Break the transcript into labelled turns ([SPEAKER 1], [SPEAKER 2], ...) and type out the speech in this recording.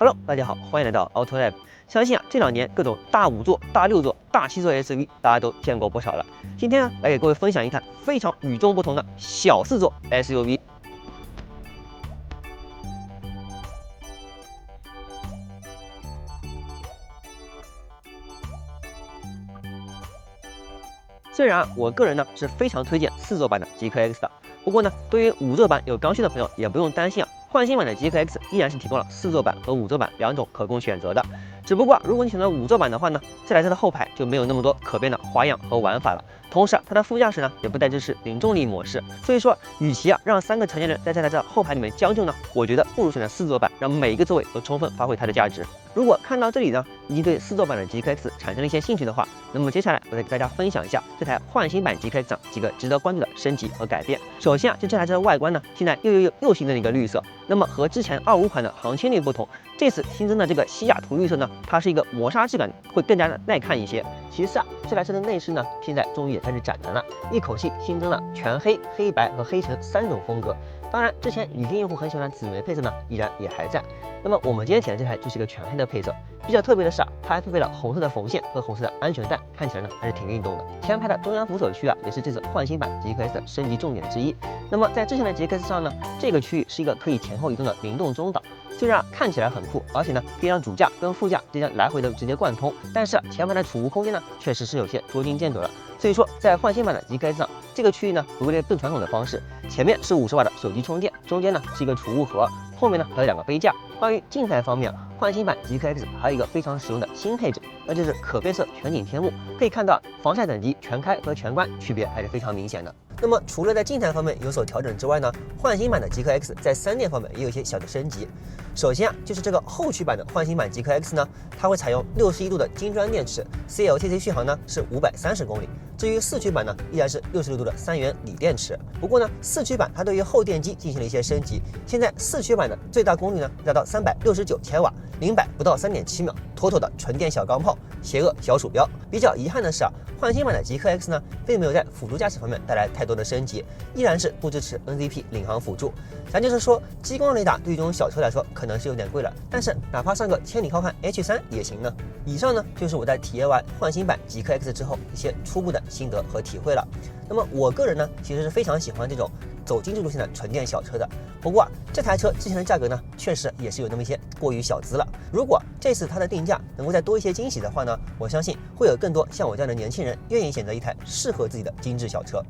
[SPEAKER 1] Hello， 大家好，欢迎来到 Auto Lab。相信这2年各种大5座、大6座、大7座 SUV 大家都见过不少了。今天来给各位分享一台非常与众不同的小4座 SUV。虽然我个人是非常推荐4座版的极氪 X 的，不过对于5座版有刚需的朋友也不用担心换新版的极氪 X 依然是提供了4座版和5座版2种可供选择的。只不过如果你选择5座版的话这台车的后排就没有那么多可变的花样和玩法了。同时它的副驾驶也不带支持零重力模式，所以说与其让3个成年人在这台车后排里面将就我觉得不如选择4座版，让每一个座位都充分发挥它的价值。如果看到这里已经对4座版的极氪 X 产生了一些兴趣的话，那么接下来我再给大家分享一下这台换新版极氪 X 上几个值得关注的升级和改变。首先就这台车的外观现在又新增了一个绿色，那么和之前25款的航天绿不同，这次新增的这个西雅图绿色它是一个磨砂质感，会更加的耐看一些。其次这台车的内饰现在终于也开始展燃了，一口气新增了全黑、黑白和黑橙3种风格。当然，之前女性用户很喜欢的紫莓配色依然也还在。那么我们今天选的这台就是一个全黑的配色，比较特别的是它还配备了红色的缝线和红色的安全带，看起来还是挺运动的。前排的中央扶手区也是这次换新版极氪 X 的升级重点之一。那么在之前的极氪 X 上这个区域是一个可以前后移动的灵动中岛，虽然看起来很酷，而且可以让主驾跟副驾之间来回的直接贯通，但是前排的储物空间确实是有些捉襟见肘了。所以说在换新版的极氪 X 上，这个区域回归了更传统的方式，前面是50瓦的手机充电，中间是一个储物盒，后面还有2个杯架。关于静态方面，换新版极氪 X 还有一个非常实用的新配置，那就是可变色全景天幕。可以看到防晒等级全开和全关区别还是非常明显的。那么除了在静态方面有所调整之外换新版的极氪 X 在3电方面也有一些小的升级。首先就是这个后驱版的换新版极氪 X 它会采用61度的金砖电池 ，CLTC 续航是530公里。至于4驱版依然是66度的3元锂电池。不过4驱版它对于后电机进行了一些升级，现在4驱版的最大功率达到369千瓦，0-100不到3.7秒，妥妥的纯电小钢炮，邪恶小鼠标。比较遗憾的是换新版的极氪 X 并没有在辅助驾驶方面带来太多的升级，依然是不支持 NZP 领航辅助。咱就是说，激光雷达对于这种小车来说可能是有点贵了，但是哪怕上个千里浩瀚 H3 也行呢。以上就是我在体验完换新版极氪 X 之后一些初步的心得和体会了。那么我个人其实是非常喜欢这种走精致路线的纯电小车的。不过这台车之前的价格确实也是有那么一些过于小资了。如果这次它的定价能够再多一些惊喜的话我相信会有更多像我这样的年轻人愿意选择一台适合自己的精致小车。